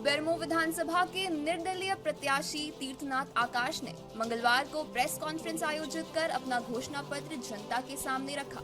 बेरमो विधानसभा के निर्दलीय प्रत्याशी तीर्थनाथ आकाश ने मंगलवार को प्रेस कॉन्फ्रेंस आयोजित कर अपना घोषणा पत्र जनता के सामने रखा,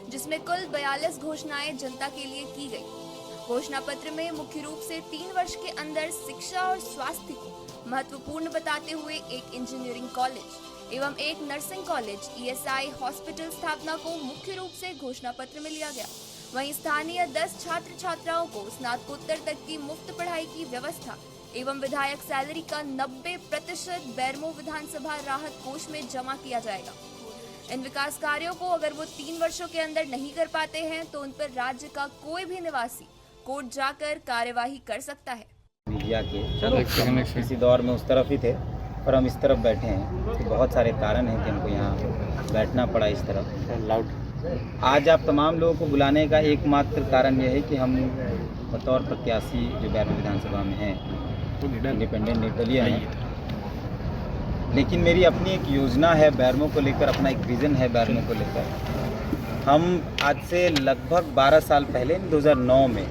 जिसमें कुल 42 घोषणाएं जनता के लिए की गई। घोषणा पत्र में मुख्य रूप से 3 वर्ष के अंदर शिक्षा और स्वास्थ्य को महत्वपूर्ण बताते हुए एक इंजीनियरिंग कॉलेज एवं एक नर्सिंग कॉलेज ईएसआई हॉस्पिटल स्थापना को मुख्य रूप से घोषणा पत्र में लिया गया। वहीं स्थानीय 10 छात्र छात्राओं को स्नातकोत्तर तक की मुफ्त पढ़ाई की व्यवस्था एवं विधायक सैलरी का 90% बेरमो विधानसभा राहत कोष में जमा किया जाएगा। इन विकास कार्यों को अगर वो 3 वर्षों के अंदर नहीं कर पाते हैं तो उन पर राज्य का कोई भी निवासी कोर्ट जाकर कार्यवाही कर सकता है। मीडिया के किसी दौर में उस तरफ ही थे पर हम इस तरफ बैठे हैं कि बहुत सारे कारण हैं कि हमको यहाँ बैठना पड़ा इस तरफ। आज आप तमाम लोगों को बुलाने का एकमात्र कारण यह है कि हम बतौर प्रत्याशी जो बेरमो विधानसभा में हैं, इंडिपेंडेंट निर्दलीय हैं, लेकिन मेरी अपनी एक योजना है बेरमो को लेकर, अपना एक विज़न है बेरमो को लेकर। हम आज से लगभग 12 साल पहले 2009 में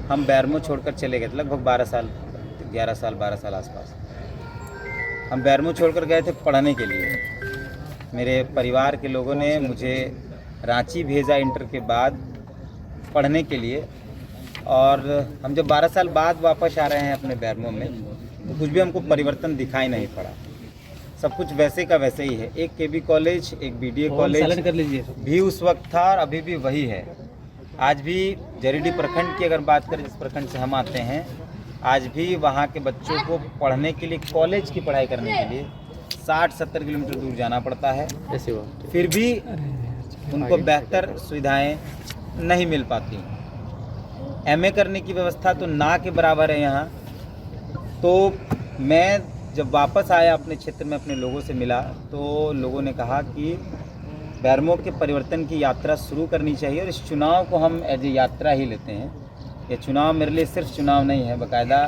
हम बेरमो छोड़कर चले गए थे। लगभग 12 साल 11 साल 12 साल आसपास हम बेरमो छोड़कर गए थे पढ़ने के लिए। मेरे परिवार के लोगों ने मुझे रांची भेजा इंटर के बाद पढ़ने के लिए, और हम जब 12 साल बाद वापस आ रहे हैं अपने बेरमो में तो कुछ भी हमको परिवर्तन दिखाई नहीं पड़ा। सब कुछ वैसे का वैसे ही है। एक केबी कॉलेज, एक बीडीए कॉलेज भी उस वक्त था और अभी भी वही है। आज भी जरीडी प्रखंड की अगर बात करें, जिस प्रखंड से हम आते हैं, आज भी वहाँ के बच्चों को पढ़ने के लिए, कॉलेज की पढ़ाई करने के लिए 60-70 किलोमीटर दूर जाना पड़ता है। फिर भी उनको बेहतर सुविधाएं नहीं मिल पाती। एमए करने की व्यवस्था तो ना के बराबर है यहाँ। तो मैं जब वापस आया अपने क्षेत्र में, अपने लोगों से मिला तो लोगों ने कहा कि बेरमो के परिवर्तन की यात्रा शुरू करनी चाहिए और इस चुनाव को हम एज ए यात्रा ही लेते हैं। ये चुनाव मेरे लिए सिर्फ चुनाव नहीं है, बाकायदा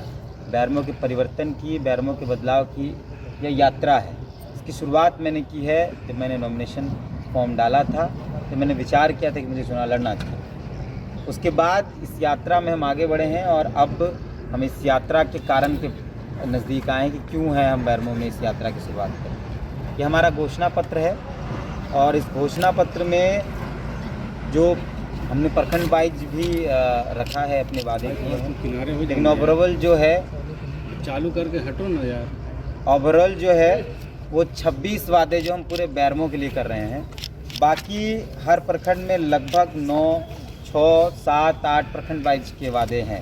बेरमो के परिवर्तन की, बेरमो के बदलाव की यह यात्रा है। इसकी शुरुआत मैंने की है जब मैंने नॉमिनेशन फॉर्म डाला था, तो मैंने विचार किया था कि मुझे चुनाव लड़ना चाहिए। उसके बाद इस यात्रा में हम आगे बढ़े हैं और अब हम इस यात्रा के कारण के नज़दीक आए कि क्यों है हम बेरमो में इस यात्रा की शुरुआत करें। ये हमारा घोषणा पत्र है और इस घोषणा पत्र में जो हमने प्रखंड वाइज भी रखा है, अपने वादे किए हैं, लेकिन ओवरऑल जो है, चालू करके हटो ना यार, ओवरऑल जो है वो 26 वादे जो हम पूरे बेरमो के लिए कर रहे हैं। बाकी हर प्रखंड में लगभग 9, 6, 7, 8 प्रखंड वाइज के वादे हैं।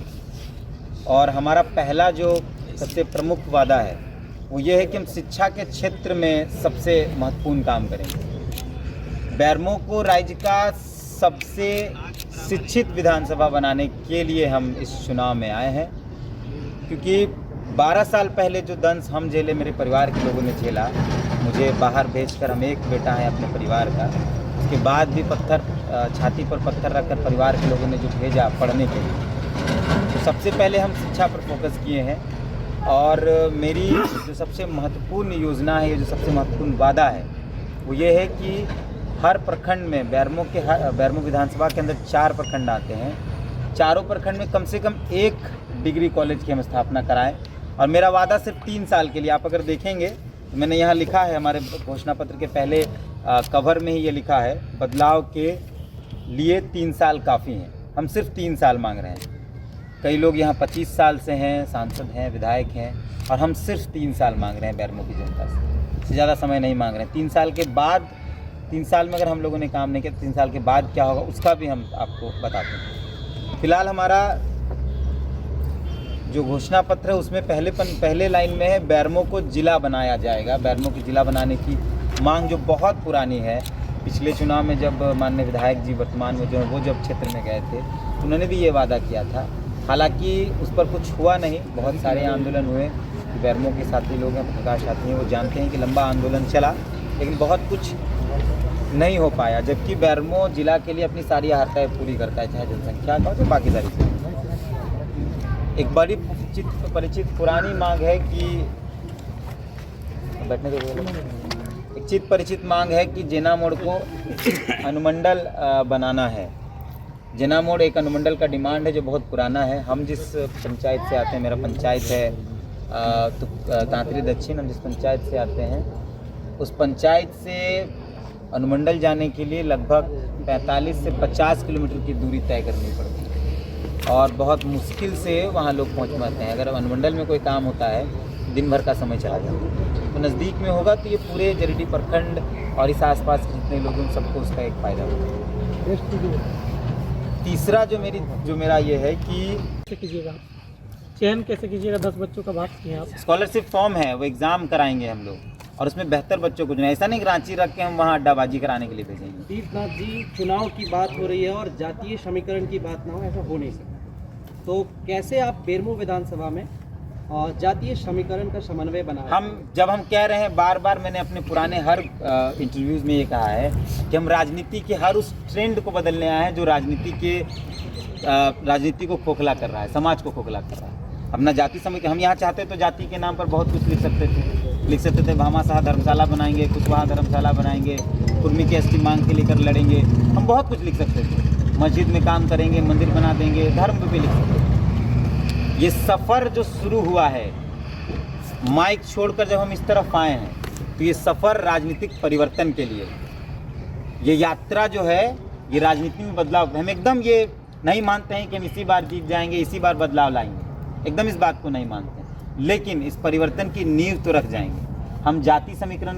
और हमारा पहला जो सबसे प्रमुख वादा है वो ये है कि हम शिक्षा के क्षेत्र में सबसे महत्वपूर्ण काम करेंगे। बेरमो को राज्य का सबसे शिक्षित विधानसभा बनाने के लिए हम इस चुनाव में आए हैं, क्योंकि 12 साल पहले जो दंश हम झेले, मेरे परिवार के लोगों ने झेला, मुझे बाहर भेजकर, हम एक बेटा है अपने परिवार का, उसके बाद भी छाती पर पत्थर रखकर परिवार के लोगों ने जो भेजा पढ़ने के लिए, तो सबसे पहले हम शिक्षा पर फोकस किए हैं। और मेरी जो सबसे महत्वपूर्ण योजना है, जो सबसे महत्वपूर्ण वादा है, वो ये है कि हर प्रखंड में, बेरमो विधानसभा के अंदर 4 प्रखंड आते हैं, चारों प्रखंड में कम से कम एक डिग्री कॉलेज की हम स्थापना कराएं। और मेरा वादा सिर्फ 3 साल के लिए। आप अगर देखेंगे तो मैंने यहाँ लिखा है, हमारे घोषणा पत्र के पहले कवर में ही ये लिखा है, बदलाव के लिए 3 साल काफ़ी हैं। हम सिर्फ 3 साल मांग रहे हैं। कई लोग यहाँ 25 साल से हैं, सांसद हैं, विधायक हैं, और हम सिर्फ 3 साल मांग रहे हैं बेरमो की जनता से। इससे ज़्यादा समय नहीं मांग रहे हैं। 3 साल के बाद, 3 साल में अगर हम लोगों ने काम नहीं किया, 3 साल के बाद क्या होगा उसका भी हम आपको बताते हैं। फिलहाल हमारा जो घोषणा पत्र है उसमें पहले लाइन में है, बेरमो को जिला बनाया जाएगा। बेरमो की जिला बनाने की मांग जो बहुत पुरानी है, पिछले चुनाव में जब माननीय विधायक जी वर्तमान में जो है वो जब क्षेत्र में गए थे तो उन्होंने भी ये वादा किया था। हालांकि उस पर कुछ हुआ नहीं। बहुत सारे आंदोलन हुए, बेरमो के साथी लोग हैं, पत्रकार साथी हैं, वो जानते हैं कि लंबा आंदोलन चला, लेकिन बहुत कुछ नहीं हो पाया। जबकि बेरमो जिला के लिए अपनी सारी आहर्ताएँ पूरी करता है, चाहे जनसंख्या का हो, बाकी सारी चीज़ें। एक बड़ी परिचित पुरानी मांग है कि बैठने दो, एक चित परिचित मांग है कि जेना मोड़ को अनुमंडल बनाना है। जना मोड़ एक अनुमंडल का डिमांड है जो बहुत पुराना है। हम जिस पंचायत से आते हैं, मेरा पंचायत है तो तांतरी दक्षिण, हम जिस पंचायत से आते हैं उस पंचायत से अनुमंडल जाने के लिए लगभग 45 से 50 किलोमीटर की दूरी तय करनी पड़ती है और बहुत मुश्किल से वहाँ लोग पहुँच पाते हैं। अगर अनुमंडल में कोई काम होता है दिन भर का समय चला जाता है, तो नज़दीक में होगा तो ये पूरे जरीडी प्रखंड और इस आसपास के जितने लोग हैं सबको उसका एक फ़ायदा होगा। तीसरा जो मेरा ये है कि कैसे कीजिएगा, चयन कैसे कीजिएगा? 10 बच्चों का बात किए आप। स्कॉलरशिप फॉर्म है, वो एग्ज़ाम कराएंगे हम लोग और उसमें बेहतर बच्चों को जो ऐसा नहीं कि रांची रख के हम वहाँ अड्डाबाजी कराने के लिए भेजेंगे। तीर्थनाथ जी, चुनाव की बात हो रही है और जातीय समीकरण की बात ना हो, ऐसा हो नहीं सकता। तो कैसे आप बेरमो विधानसभा में और जातीय समीकरण का समन्वय बना? हम कह रहे हैं बार बार, मैंने अपने पुराने हर इंटरव्यूज़ में ये कहा है कि हम राजनीति के हर उस ट्रेंड को बदलने आए हैं जो राजनीति को खोखला कर रहा है, समाज को खोखला कर रहा है। अपना जाति समीकरण हम यहाँ चाहते तो जाति के नाम पर बहुत कुछ लिख सकते थे। भामाशाह धर्मशाला बनाएंगे, कुशवाहा धर्मशाला बनाएंगे, कुर्मी की एसटी मांग के लेकर लड़ेंगे, हम बहुत कुछ लिख सकते थे। मस्जिद में काम करेंगे, मंदिर बना देंगे, धर्म पे भी लिख सकते थे। ये सफ़र जो शुरू हुआ है, माइक छोड़कर जब हम इस तरफ आए हैं तो ये सफ़र राजनीतिक परिवर्तन के लिए, ये यात्रा जो है ये राजनीति में बदलाव। हम एकदम ये नहीं मानते हैं कि हम इसी बार जीत जाएंगे, इसी बार बदलाव लाएंगे, एकदम इस बात को नहीं मानते हैं, लेकिन इस परिवर्तन की नींव तो रख जाएंगे। हम जाति समीकरण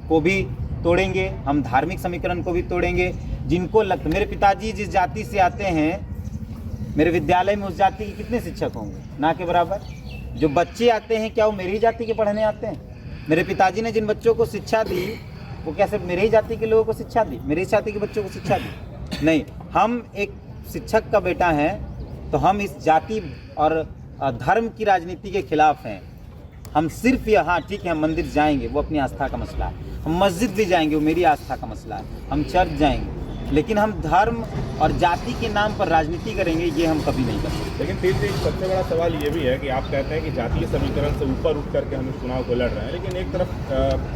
को भी तोड़ेंगे, हम धार्मिक समीकरण को भी तोड़ेंगे। जिनको लगता, मेरे पिताजी जिस जाति से आते हैं, मेरे विद्यालय में उस जाति के कितने शिक्षक होंगे? ना के बराबर। जो बच्चे आते हैं क्या वो मेरी ही जाति के पढ़ने आते हैं? मेरे पिताजी ने जिन बच्चों को शिक्षा दी वो क्या सिर्फ मेरे ही जाति के लोगों को शिक्षा दी, मेरे ही जाति के बच्चों को शिक्षा दी? नहीं, हम एक शिक्षक का बेटा है तो हम इस जाति और धर्म की राजनीति के खिलाफ हैं। हम सिर्फ यहाँ, ठीक है, हम मंदिर जाएंगे, वो अपनी आस्था का मसला है। हम मस्जिद भी जाएंगे, वो मेरी आस्था का मसला है। हम चर्च जाएंगे, लेकिन हम धर्म और जाति के नाम पर राजनीति करेंगे, ये हम कभी नहीं कर सकते। लेकिन फिर एक सबसे बड़ा सवाल ये भी है कि आप कहते हैं कि जातीय समीकरण से ऊपर उठ करके हम इस चुनाव को लड़ रहे हैं, लेकिन एक तरफ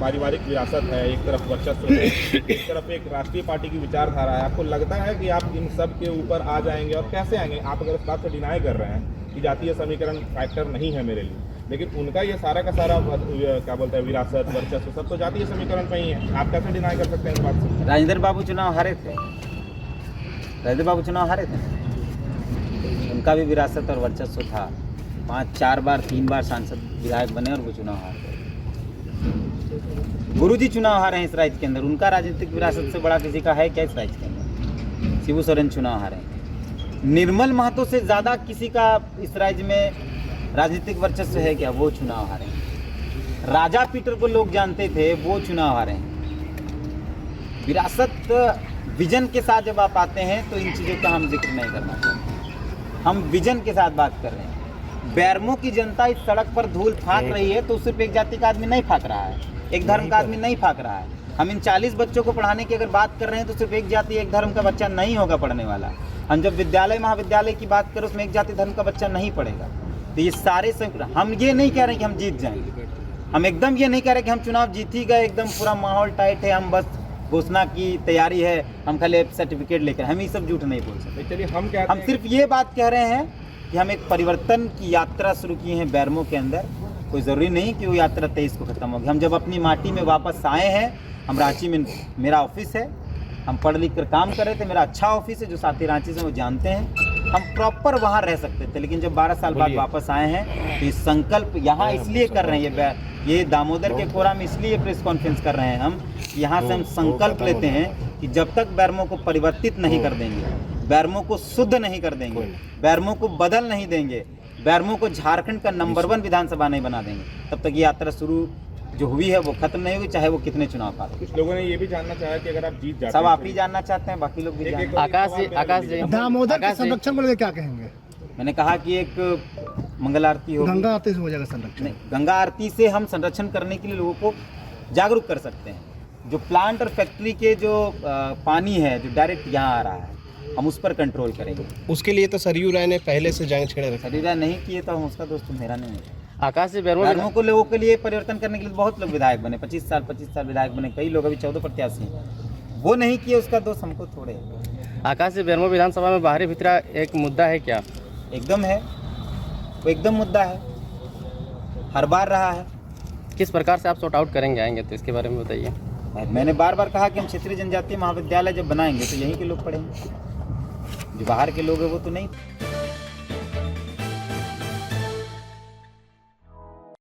पारिवारिक विरासत है, एक तरफ वर्चस्व है, एक तरफ एक राष्ट्रीय पार्टी की विचारधारा है। आपको लगता है कि आप इन सब के ऊपर आ जाएंगे? और कैसे आएंगे? आप अगर इस बात से डिनाई कर रहे हैं कि जातीय समीकरण फैक्टर नहीं है मेरे लिए, लेकिन उनका ये सारा का सारा क्या बोलते हैं विरासत, वर्चस्व सब तो जातीय समीकरण पे ही है, आप कैसे डिनाई कर सकते हैं इस बात से? राजेंद्र बाबू चुनाव हारे थे, उनका भी विरासत और वर्चस्व था। 3 बार सांसद विधायक बने और वो चुनाव हार गए। गुरुजी चुनाव हारे हैं इस राज्य के अंदर, उनका राजनीतिक विरासत से बड़ा किसी का है क्या इस राज्य के अंदर? शिबू सोरेन चुनाव हारे हैं। निर्मल महतो से ज़्यादा किसी का इस राज्य में राजनीतिक वर्चस्व है क्या? वो चुनाव हारे हैं। राजा पीटर को लोग जानते थे, वो चुनाव हारे हैं। विरासत विजन के साथ जब आप आते हैं तो इन चीज़ों का हम जिक्र नहीं करना चाहते। हम विजन के साथ बात कर रहे हैं। बैरमो की जनता इस सड़क पर धूल फाँक रही है तो सिर्फ एक जाति का आदमी नहीं फाँक रहा है, एक धर्म का आदमी नहीं फाँक रहा है। हम इन 40 बच्चों को पढ़ाने की अगर बात कर रहे हैं तो सिर्फ एक जाति एक धर्म का बच्चा नहीं होगा पढ़ने वाला। हम जब विद्यालय महाविद्यालय की बात करें उसमें एक जाति धर्म का बच्चा नहीं पढ़ेगा। तो ये सारे हम ये नहीं कह रहे कि हम जीत जाएंगे, हम एकदम ये नहीं कह रहे कि हम चुनाव जीत ही गए, एकदम पूरा माहौल टाइट है, हम बस घोषणा की तैयारी है, हम खाली सर्टिफिकेट लेकर, हम ये सब झूठ नहीं बोल सकते। चलिए हम सिर्फ ये बात कह रहे हैं कि हम एक परिवर्तन की यात्रा शुरू किए हैं बैरमो के अंदर। कोई ज़रूरी नहीं कि वो यात्रा 23 को ख़त्म होगी। हम जब अपनी माटी में वापस आए हैं, हम रांची में, मेरा ऑफिस है, हम पढ़ लिख कर काम कर रहे थे, मेरा अच्छा ऑफिस है, जो साथी रांची से वो जानते हैं। हम प्रॉपर वहाँ रह सकते थे, लेकिन जब 12 साल बाद वापस आए हैं तो ये संकल्प यहाँ इसलिए कर रहे हैं, ये दामोदर के कोरा में इसलिए प्रेस कॉन्फ्रेंस कर रहे हैं हम, यहाँ से हम संकल्प लेते हैं कि जब तक बैरमो को परिवर्तित नहीं कर देंगे, बैरमो को शुद्ध नहीं कर देंगे, बैरमो को बदल नहीं देंगे, बैरमो को झारखंड का नंबर 1 विधानसभा नहीं बना देंगे, तब तक ये यात्रा शुरू जो हुई है वो खत्म नहीं होगी, चाहे वो कितने चुनाव पाए। कुछ लोगों ने ये भी जानना चाहा कि अगर आप जीत जाते सब आप ही जानना चाहते हैं, बाकी लोग भी जानते हैं। आकाश जी, दामोदर के संरक्षण को लेकर क्या कहेंगे? मैंने कहा कि एक मंगल आरती होगी, गंगा आरती से हो जाएगा संरक्षण। नहीं, गंगा आरती से हम संरक्षण करने के लिए लोगों को जागरूक कर सकते हैं। जो प्लांट और फैक्ट्री के जो पानी है जो डायरेक्ट यहाँ आ रहा है, हम उस पर कंट्रोल करेंगे। उसके लिए तो सरयू राय ने पहले से जंग छेड़े रखा। सरयू राय नहीं किए तो हम उसका दोस्त मेरा नहीं है। आकाश जी, बैरमो को लोगों के लिए परिवर्तन करने के लिए बहुत लोग विधायक बने, 25 साल विधायक बने, कई लोग अभी 14 प्रत्याशी हैं। वो नहीं किए उसका दोष हमको थोड़े है। आकाश जी, बेरमो विधानसभा में बाहरी भितरा एक मुद्दा है क्या? एकदम है, वो एकदम मुद्दा है, हर बार रहा है। किस प्रकार से आप सॉर्ट आउट करेंगे, आएंगे तो इसके बारे में बताइए। मैंने बार बार कहा कि हम क्षेत्रीय जनजातीय महाविद्यालय जब बनाएंगे तो यहीं के लोग पढ़ेंगे, जो बाहर के लोग हैं वो तो नहीं।